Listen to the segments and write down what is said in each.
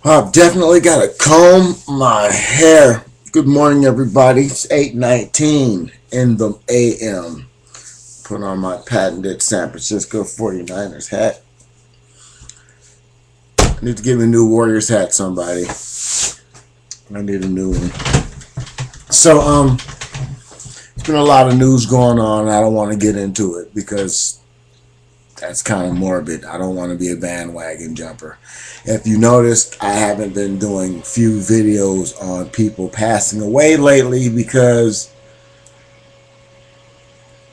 I've definitely got to comb my hair. Good morning, everybody. It's 8:19 in the a.m. Put on my patented San Francisco 49ers hat. I need to get me a new Warriors hat, somebody. I need a new one. So, there's been a lot of news going on. I don't want to get into it because that's kind of morbid. I don't want to be a bandwagon jumper. If you noticed, I haven't been doing few videos on people passing away lately because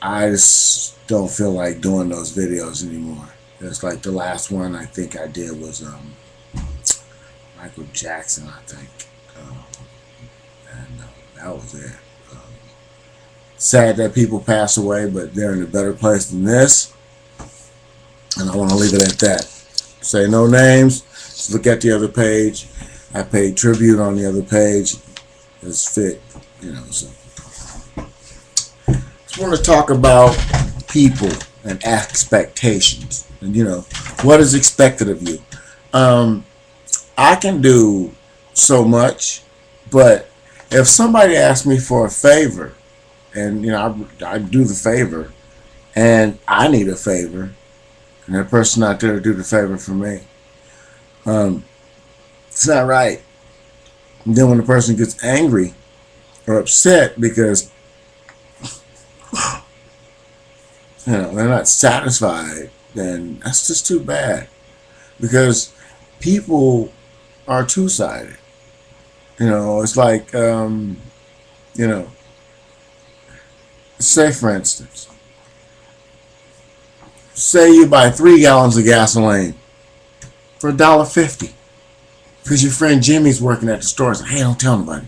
I just don't feel like doing those videos anymore. It's like the last one I think I did was Michael Jackson, I think. And that was it. Sad that people pass away, but they're in a better place than this. And I want to leave it at that. Say no names. Just look at the other page. I paid tribute on the other page. It's fit, So, just want to talk about people and expectations, and what is expected of you. I can do so much, but if somebody asks me for a favor, and I do the favor, and I need a favor, and that person out there to do the favor for me, it's not right. And then when the person gets angry or upset because they're not satisfied, then that's just too bad. Because people are two-sided. It's like say for instance, say you buy 3 gallons of gasoline for $1.50 because your friend Jimmy's working at the store. So, hey, don't tell nobody.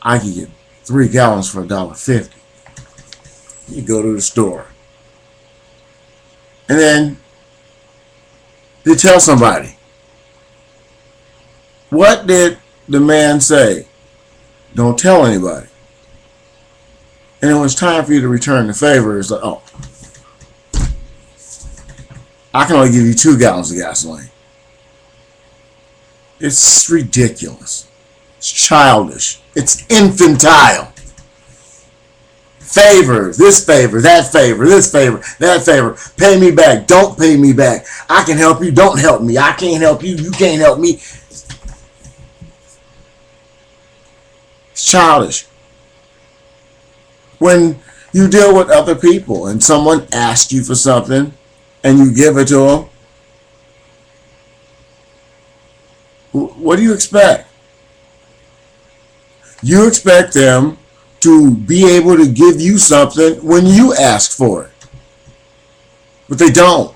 I can get 3 gallons for $1.50. You go to the store, and then you tell somebody. What did the man say? Don't tell anybody. And when it's time for you to return the favor, it's like, oh, I can only give you 2 gallons of gasoline. It's ridiculous. It's childish. It's infantile. Favor, this favor, that favor, this favor, that favor. Pay me back, don't pay me back. I can help you, don't help me. I can't help you, you can't help me. It's childish. When you deal with other people and someone asks you for something and you give it to them, what do you expect? You expect them to be able to give you something when you ask for it. But they don't.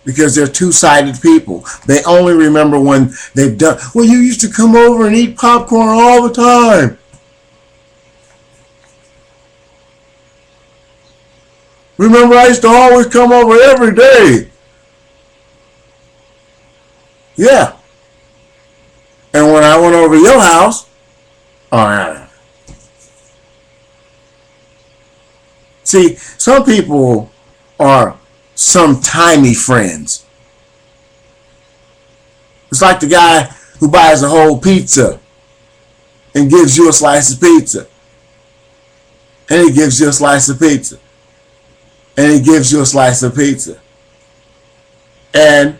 Because they're two-sided people. They only remember when they've done. Well, you used to come over and eat popcorn all the time. Remember, I used to always come over every day. Yeah. And when I went over to your house, oh, yeah. See, some people are some-timey friends. It's like the guy who buys a whole pizza and gives you a slice of pizza. And he gives you a slice of pizza. And he gives you a slice of pizza. And,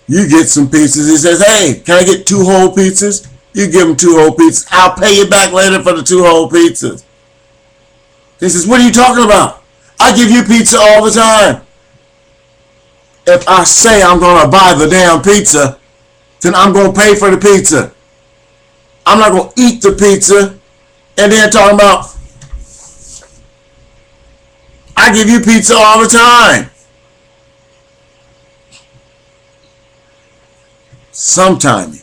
you get some pizzas. He says, hey, can I get 2 whole pizzas? You give him 2 whole pizzas. I'll pay you back later for the 2 whole pizzas. He says, what are you talking about? I give you pizza all the time. If I say I'm going to buy the damn pizza, then I'm going to pay for the pizza. I'm not going to eat the pizza and then talking about I give you pizza all the time. Sometimes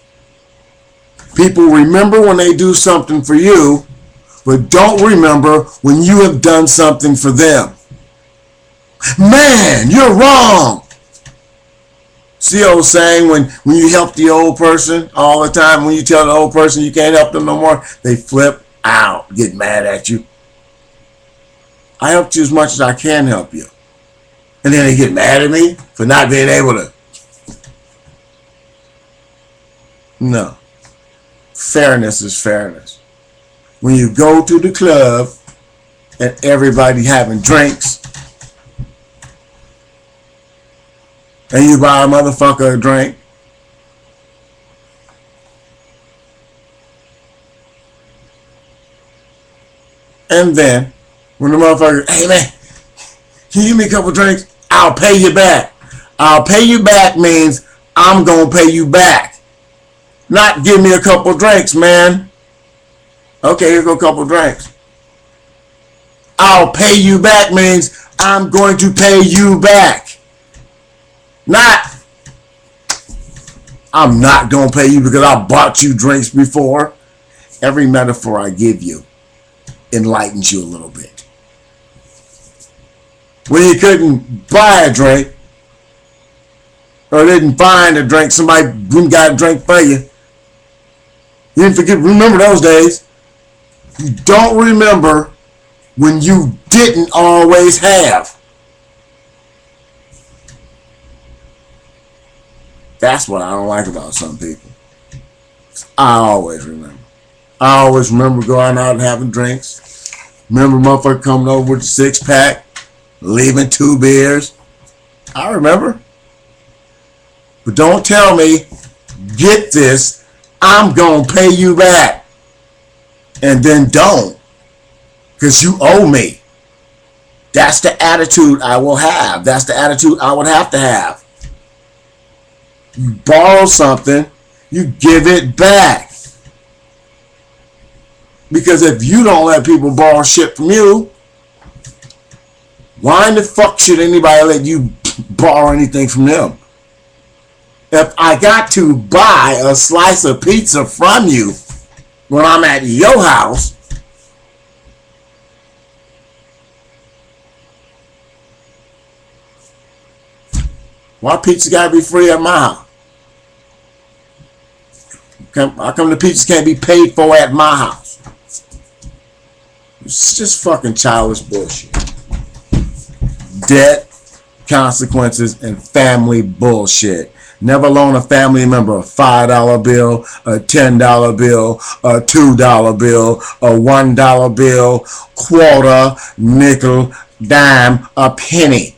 people remember when they do something for you, but don't remember when you have done something for them. Man, you're wrong. See old saying, when you help the old person all the time, when you tell the old person you can't help them no more, they flip out, get mad at you. I helped you as much as I can help you. And then they get mad at me for not being able to No. Fairness is fairness. When you go to the club and everybody having drinks and you buy a motherfucker a drink, and then when the motherfucker, hey man, can you give me a couple drinks? I'll pay you back. I'll pay you back means I'm gonna pay you back. Not give me a couple drinks, man. Okay, here go a couple drinks. I'll pay you back means I'm going to pay you back. Not, I'm not going to pay you because I bought you drinks before. Every metaphor I give you enlightens you a little bit. When you couldn't buy a drink or didn't find a drink, somebody got a drink for you. You didn't remember those days. You don't remember when you didn't always have. That's what I don't like about some people. I always remember. I always remember going out and having drinks. Remember motherfucker coming over with a 6-pack, leaving 2 beers. I remember. But don't tell me, get this, I'm going to pay you back. And then don't. Because you owe me. That's the attitude I will have. That's the attitude I would have to have. You borrow something, you give it back. Because if you don't let people borrow shit from you, why in the fuck should anybody let you borrow anything from them? If I got to buy a slice of pizza from you when I'm at your house, why pizza gotta be free at my house? How come the pizzas can't be paid for at my house? It's just fucking childish bullshit. Debt, consequences, and family bullshit. Never loan a family member a $5 bill, a $10 bill, a $2 bill, a $1 bill, quarter, nickel, dime, a penny.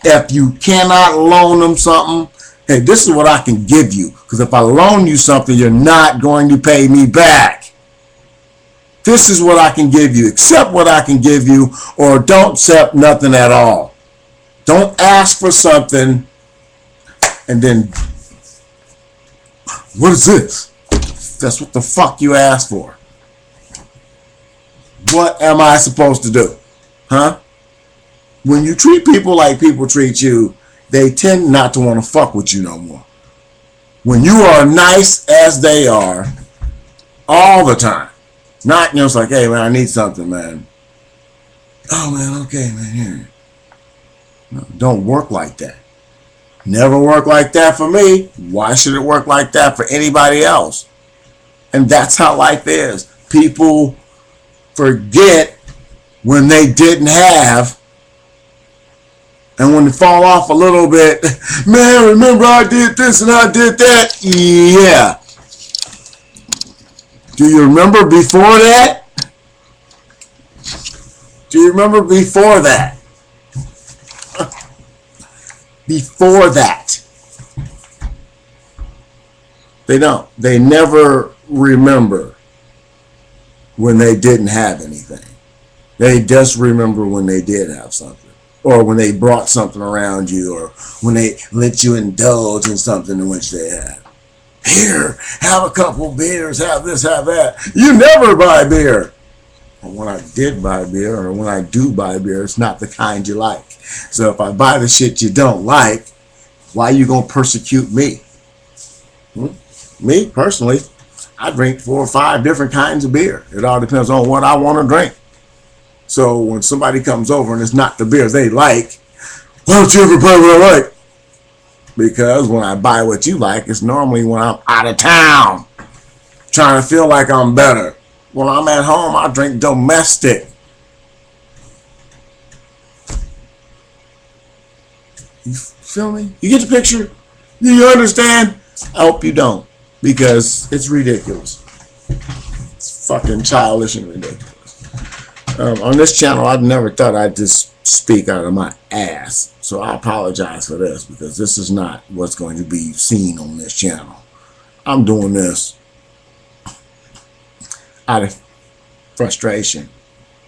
If you cannot loan them something, hey, this is what I can give you. Because if I loan you something, you're not going to pay me back. This is what I can give you. Accept what I can give you, or don't accept nothing at all. Don't ask for something and then, what is this? That's what the fuck you asked for. What am I supposed to do? Huh? When you treat people like people treat you, they tend not to want to fuck with you no more. When you are nice as they are, all the time. Not, it's like, hey, man, I need something, man. Oh, man, okay, man, here. No, don't work like that. Never work like that for me. Why should it work like that for anybody else? And that's how life is. People forget when they didn't have, and when they fall off a little bit, man, remember I did this and I did that? Yeah. Do you remember before that? Do you remember before that? Before that. They don't. They never remember when they didn't have anything. They just remember when they did have something. Or when they brought something around you, or when they let you indulge in something in which they had. Here, have a couple beers, have this, have that. You never buy beer. Or when I did buy beer, or when I do buy beer, it's not the kind you like. So if I buy the shit you don't like, why are you going to persecute me? Me, personally, I drink 4 or 5 different kinds of beer. It all depends on what I want to drink. So when somebody comes over and it's not the beers they like, why don't you ever buy what I like? Because when I buy what you like, it's normally when I'm out of town, trying to feel like I'm better. When I'm at home, I drink domestic. You feel me? You get the picture? Do you understand? I hope you don't, because it's ridiculous. It's fucking childish and ridiculous. On this channel, I never thought I'd just speak out of my ass. So I apologize for this, because this is not what's going to be seen on this channel. I'm doing this out of frustration.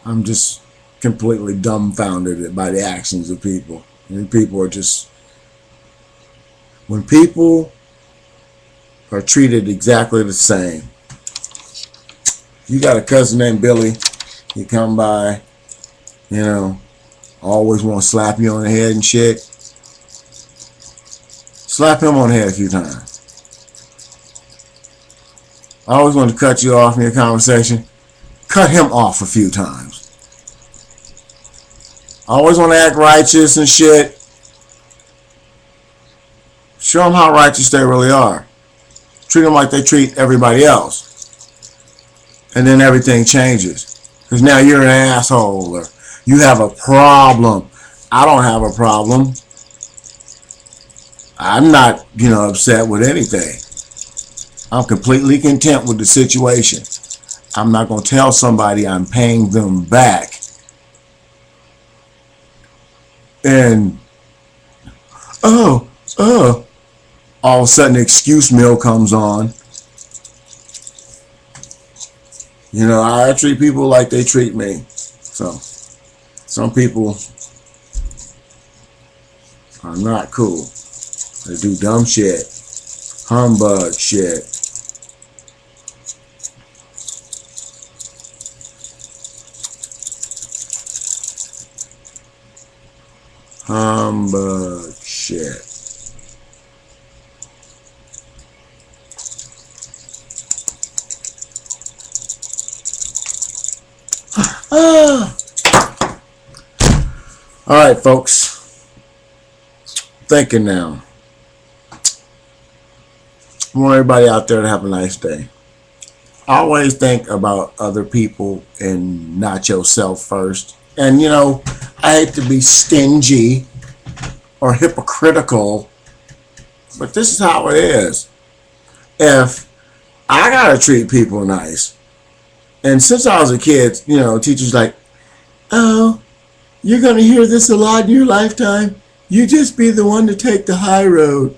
I'm just completely dumbfounded by the actions of people. And people are just... When people are treated exactly the same. You got a cousin named Billy. He come by, you know, always want to slap you on the head and shit. Slap him on the head a few times. I always want to cut you off in your conversation. Cut him off a few times. I always want to act righteous and shit. Show them how righteous they really are. Treat them like they treat everybody else. And then everything changes. Because now you're an asshole, or you have a problem. I don't have a problem. I'm not, upset with anything. I'm completely content with the situation. I'm not going to tell somebody I'm paying them back. And, all of a sudden excuse mill comes on. I treat people like they treat me. So, some people are not cool. They do dumb shit. Humbug shit. Humbug shit. All right, folks. Thinking now. I want everybody out there to have a nice day. Always think about other people and not yourself first. And, I hate to be stingy or hypocritical, but this is how it is. If I gotta treat people nice, and since I was a kid, teachers like, oh, you're going to hear this a lot in your lifetime. You just be the one to take the high road.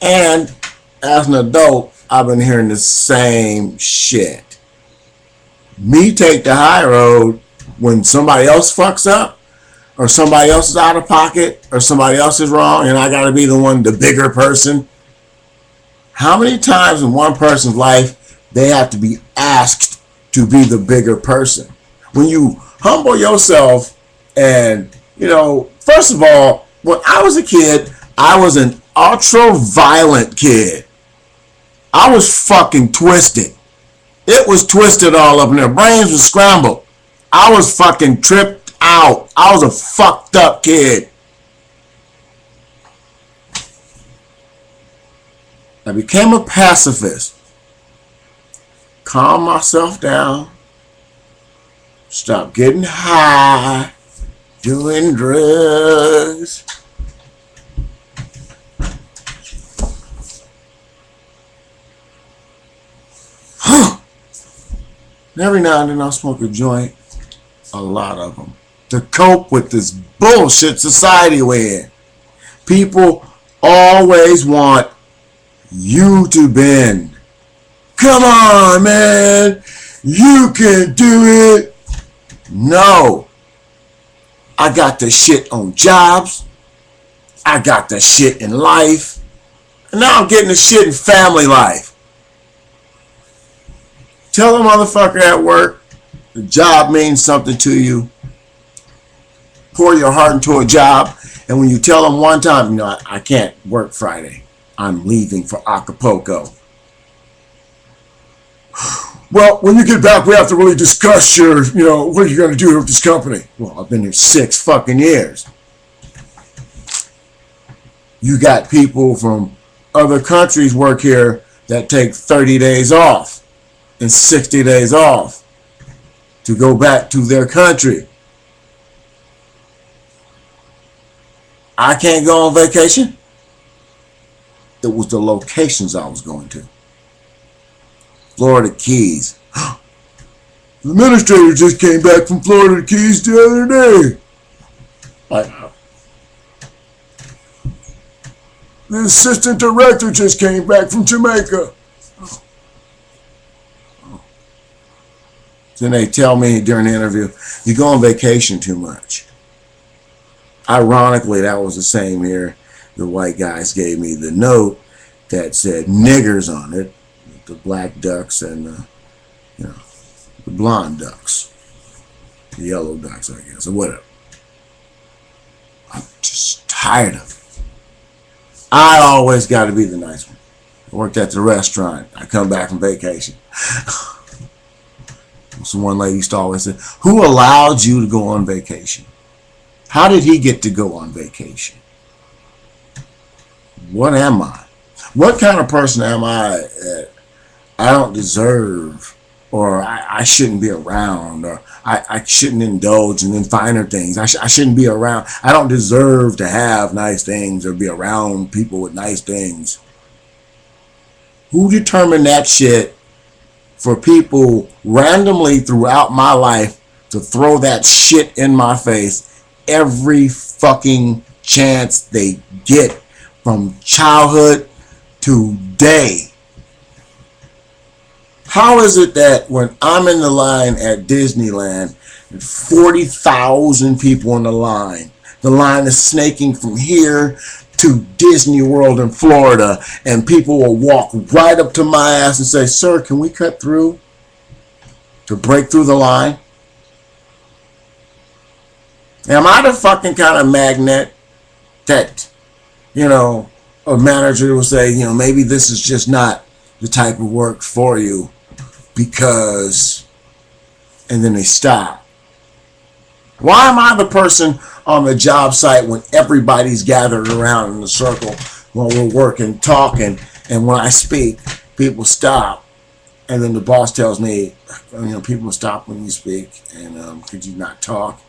And as an adult, I've been hearing the same shit. Me take the high road when somebody else fucks up, or somebody else is out of pocket, or somebody else is wrong, and I got to be the one, the bigger person. How many times in one person's life they have to be asked to be the bigger person? When you humble yourself, and first of all, when I was a kid, I was an ultra violent kid. I was fucking twisted. It was twisted all up in their brains was scrambled. I was fucking tripped out. I was a fucked up kid. I became a pacifist. Calm myself down. Stop getting high. Doing drugs. And every now and then I'll smoke a joint. A lot of them. To cope with this bullshit society we're in. People always want you to bend. Come on, man. You can do it. No. I got the shit on jobs. I got the shit in life. And now I'm getting the shit in family life. Tell a motherfucker at work the job means something to you. Pour your heart into a job. And when you tell them one time, I can't work Friday. I'm leaving for Acapulco. Well, when you get back, we have to really discuss your, what are you going to do with this company? Well, I've been here 6 fucking years. You got people from other countries work here that take 30 days off and 60 days off to go back to their country. I can't go on vacation. It was the locations I was going to. Florida Keys. The administrator just came back from Florida Keys the other day. Like, the assistant director just came back from Jamaica. Then they tell me during the interview, you go on vacation too much. Ironically, that was the same year the white guys gave me the note that said niggers on it, the black ducks and the blonde ducks, the yellow ducks, I guess, or whatever. I'm just tired of it. I always got to be the nice one. I worked at the restaurant. I come back from vacation. So one lady used to always say, who allowed you to go on vacation? How did he get to go on vacation? What am I? What kind of person am I that I don't deserve, or I shouldn't be around, or I shouldn't indulge in finer things? I shouldn't be around. I don't deserve to have nice things or be around people with nice things. Who determined that shit for people randomly throughout my life to throw that shit in my face every fucking chance they get from childhood to day? How is it that when I'm in the line at Disneyland, 40,000 people in the line is snaking from here to Disney World in Florida, and people will walk right up to my ass and say, sir, can we cut through to break through the line? Am I the fucking kind of magnet that, a manager will say, maybe this is just not the type of work for you because, and then they stop. Why am I the person on the job site when everybody's gathered around in a circle while we're working, talking, and when I speak, people stop, and then the boss tells me, people stop when you speak, and could you not talk?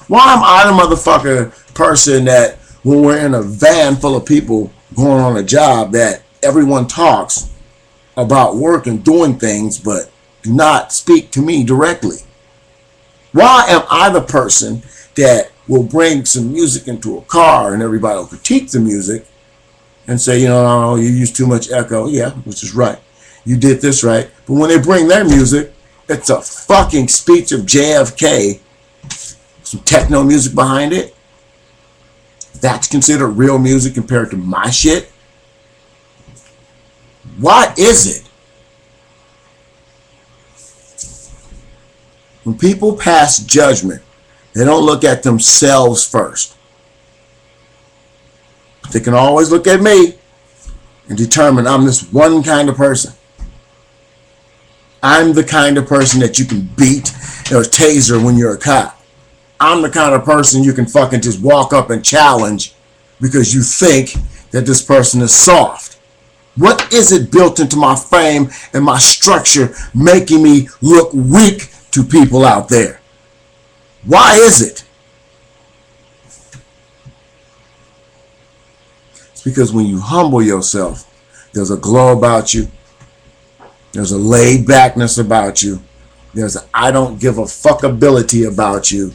Why am I the motherfucker person that when we're in a van full of people going on a job that everyone talks about work and doing things but do not speak to me directly? Why am I the person that will bring some music into a car and everybody will critique the music and say, you use too much echo? Yeah, which is right. You did this right. But when they bring their music, it's a fucking speech of JFK, some techno music behind it. That's considered real music compared to my shit. Why is it when people pass judgment, they don't look at themselves first? They can always look at me and determine I'm this one kind of person. I'm the kind of person that you can beat or taser when you're a cop. I'm the kind of person you can fucking just walk up and challenge because you think that this person is soft. What is it built into my frame and my structure making me look weak to people out there? Why is it? It's because when you humble yourself, there's a glow about you. There's a laid backness about you. There's a I don't give a fuck ability about you.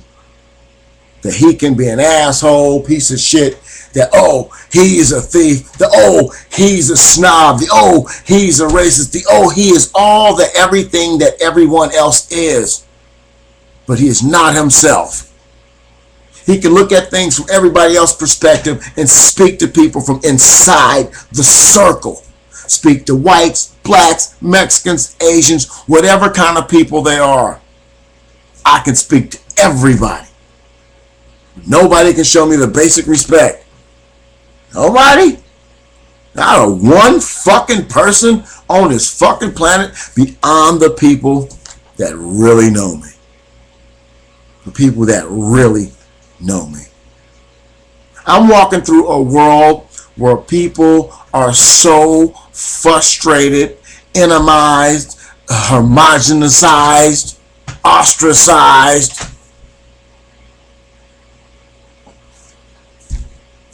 That he can be an asshole, piece of shit. That, he's a thief. That, he's a snob. The, he's a racist. The, he is all the everything that everyone else is. But he is not himself. He can look at things from everybody else's perspective and speak to people from inside the circle. Speak to whites, blacks, Mexicans, Asians, whatever kind of people they are. I can speak to everybody. Nobody can show me the basic respect. Nobody? Not a one fucking person on this fucking planet beyond the people that really know me. The people that really know me. I'm walking through a world where people are so frustrated, entomized, homogenized, ostracized.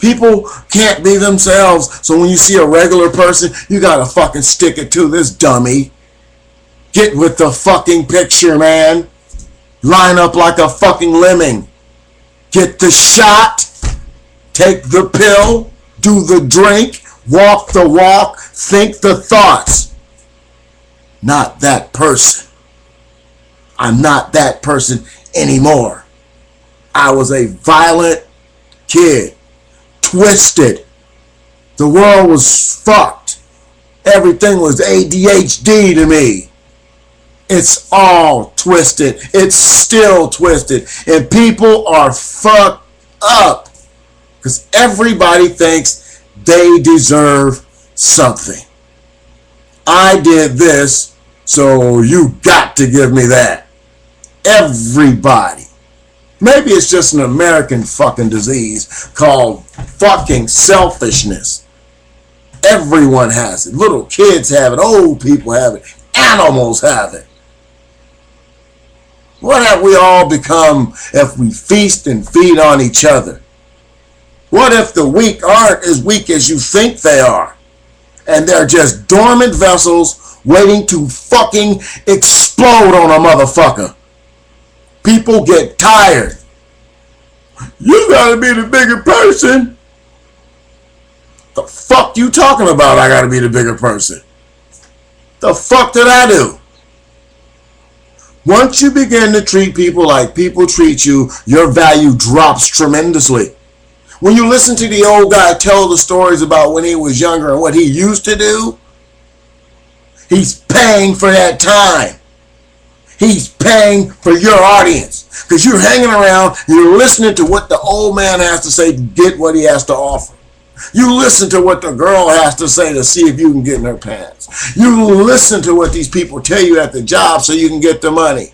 People can't be themselves. So when you see a regular person, you gotta fucking stick it to this dummy. Get with the fucking picture, man. Line up like a fucking lemming. Get the shot. Take the pill. Do the drink. Walk the walk. Think the thoughts. Not that person. I'm not that person anymore. I was a violent kid. Twisted. The world was fucked. Everything was ADHD to me. It's all twisted. It's still twisted. And people are fucked up. Because everybody thinks they deserve something. I did this, so you got to give me that. Everybody. Maybe it's just an American fucking disease called fucking selfishness. Everyone has it. Little kids have it. Old people have it. Animals have it. What have we all become if we feast and feed on each other? What if the weak aren't as weak as you think they are? And they're just dormant vessels waiting to fucking explode on a motherfucker. People get tired. You gotta be the bigger person. The fuck you talking about I gotta be the bigger person? The fuck did I do? Once you begin to treat people like people treat you, your value drops tremendously. When you listen to the old guy tell the stories about when he was younger and what he used to do, he's paying for that time. He's paying for your audience. Because you're hanging around, you're listening to what the old man has to say to get what he has to offer. You listen to what the girl has to say to see if you can get in her pants. You listen to what these people tell you at the job so you can get the money.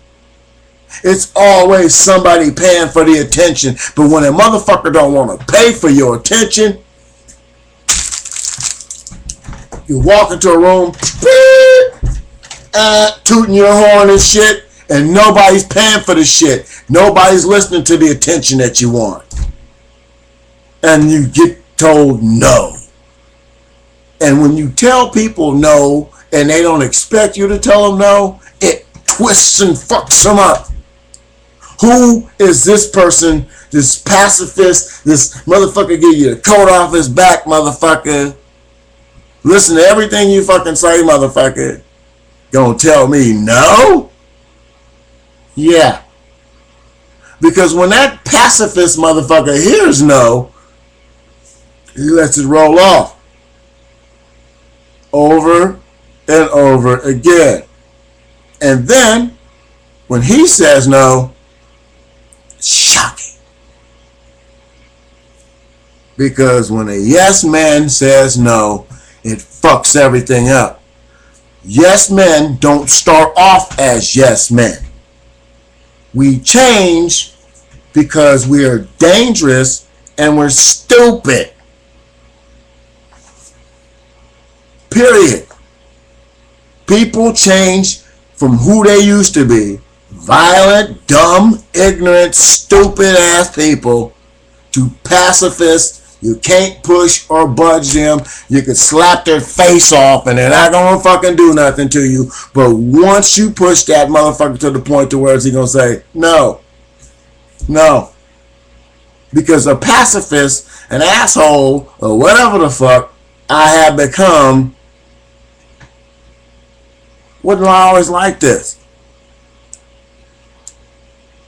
It's always somebody paying for the attention. But when a motherfucker don't want to pay for your attention, you walk into a room, tooting your horn and shit, and nobody's paying for the shit. Nobody's listening to the attention that you want. And you get told no. And when you tell people no and they don't expect you to tell them no, it twists and fucks them up. Who is this person, this pacifist, this motherfucker give you the coat off his back, motherfucker? Listen to everything you fucking say, motherfucker. Gonna tell me no? Yeah. Because when that pacifist motherfucker hears no, he lets it roll off. Over and over again. And then, when he says no, it's shocking. Because when a yes man says no, it fucks everything up. Yes men don't start off as yes men. We change because we are dangerous and we're stupid. Period. People change from who they used to be, violent, dumb, ignorant, stupid ass people, to pacifists. You can't push or budge them. You can slap their face off and they're not gonna fucking do nothing to you. But once you push that motherfucker to the point to where is he gonna say no? No. Because a pacifist, an asshole, or whatever the fuck I have become, wasn't always like this.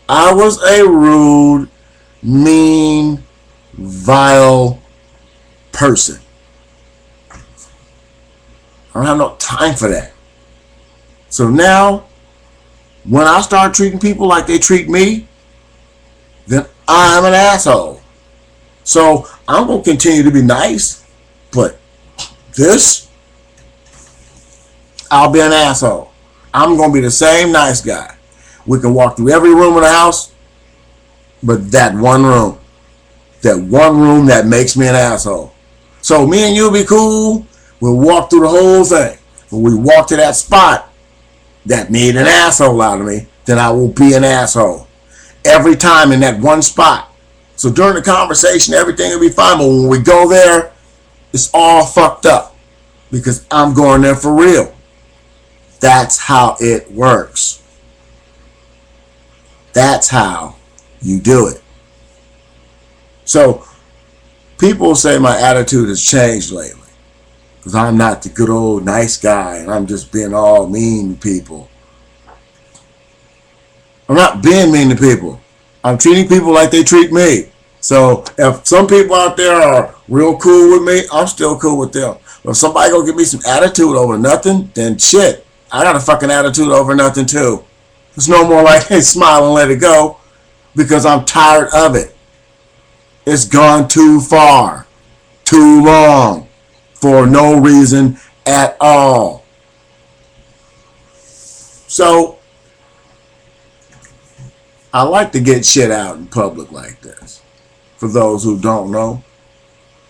I was a rude, mean, vile person. I don't have no time for that. So now, when I start treating people like they treat me, then I'm an asshole. So I'm going to continue to be nice, but this, I'll be an asshole. I'm going to be the same nice guy. We can walk through every room in the house, but that one room that makes me an asshole. So me and you'll be cool. We'll walk through the whole thing. When we walk to that spot that made an asshole out of me, then I will be an asshole. Every time in that one spot, So during the conversation, everything will be fine. But when we go there, it's all fucked up because I'm going there for real. That's how it works. That's how you do it. So people say my attitude has changed lately because I'm not the good old nice guy and I'm just being all mean to people. I'm not being mean to people. I'm treating people like they treat me. So if some people out there are real cool with me, I'm still cool with them. But if somebody gonna give me some attitude over nothing, then shit, I got a fucking attitude over nothing too. It's no more like, hey, smile and let it go, because I'm tired of it. It's gone too far, too long, for no reason at all. So I like to get shit out in public like this, for those who don't know.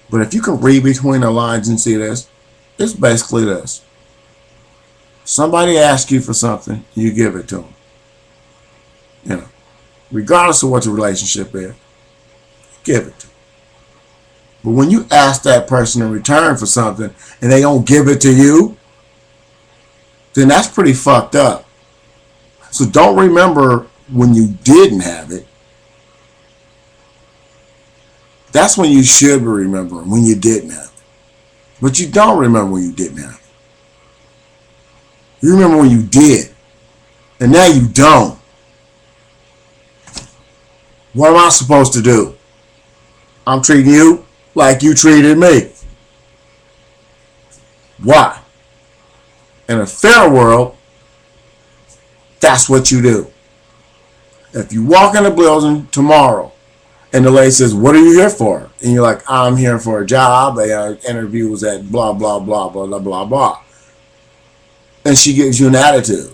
But if you can read between the lines and see this, it's basically this. Somebody asks you for something, you give it to them. You know, regardless of what the relationship is, give it to them. But when you ask that person in return for something and they don't give it to you, then that's pretty fucked up. So don't remember when you didn't have it. That's when you should be remembering when you didn't have it. But you don't remember when you didn't have it. You remember when you did. And now you don't. What am I supposed to do? I'm treating you like you treated me. Why? In a fair world, that's what you do. If you walk in a building tomorrow and the lady says, what are you here for? And you're like, I'm here for a job. They are interviews at blah, blah, blah, blah, blah, blah, blah. And she gives you an attitude.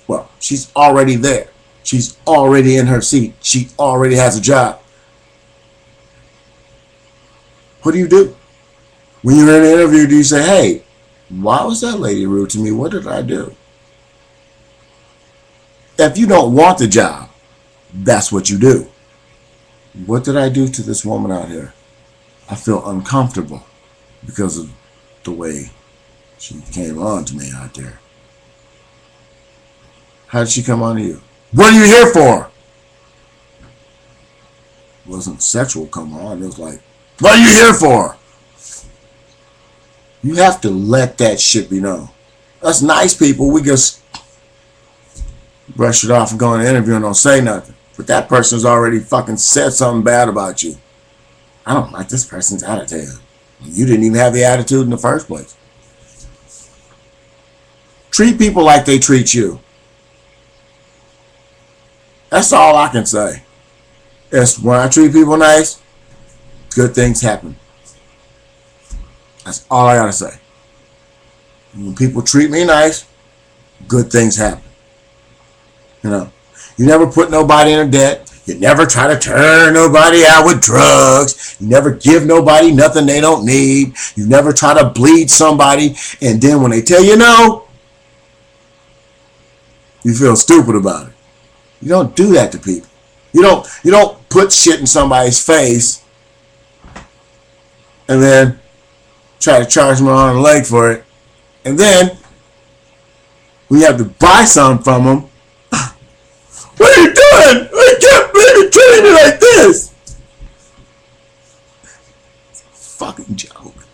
Well, she's already there. She's already in her seat. She already has a job. What do? When you're in an interview, do you say, hey, why was that lady rude to me? What did I do? If you don't want the job, that's what you do. What did I do to this woman out here? I feel uncomfortable because of the way she came on to me out there. How did she come on to you? What are you here for? It wasn't sexual come on. It was like, what are you here for? You have to let that shit be known. Us nice people, we just brush it off and go in an interview and don't say nothing. But that person's already fucking said something bad about you. I don't like this person's attitude. You didn't even have the attitude in the first place. Treat people like they treat you. That's all I can say. It's when I treat people nice, good things happen. That's all I gotta say. When people treat me nice, good things happen. You know, you never put nobody in a debt. You never try to turn nobody out with drugs. You never give nobody nothing they don't need. You never try to bleed somebody, and then when they tell you no, you feel stupid about it. You don't do that to people. You don't put shit in somebody's face and then try to charge them on the leg for it. And then when you have to buy something from them, what are you doing? I can't believe you're treating me like this. It's a fucking joke.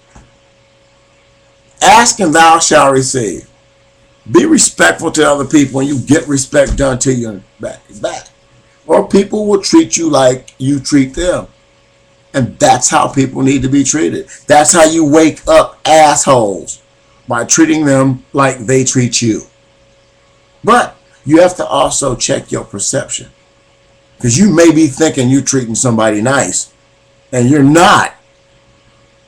Ask and thou shalt receive. Be respectful to other people and you get respect done to you back. Or people will treat you like you treat them. And that's how people need to be treated. That's how you wake up assholes, by treating them like they treat you. But you have to also check your perception. Because you may be thinking you're treating somebody nice, and you're not.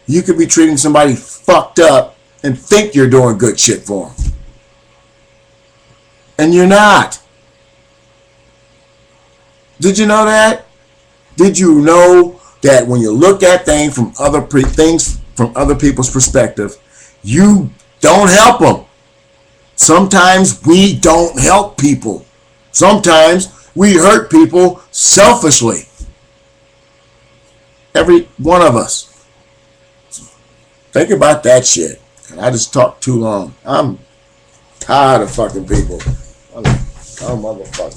You could be treating somebody fucked up and think you're doing good shit for them. And you're not. Did you know that? Did you know that when you look at things from other people's perspective, you don't help them? Sometimes we don't help people. Sometimes we hurt people selfishly. Every one of us. Think about that shit. And I just talked too long. I'm tired of fucking people. I'm motherfuckers.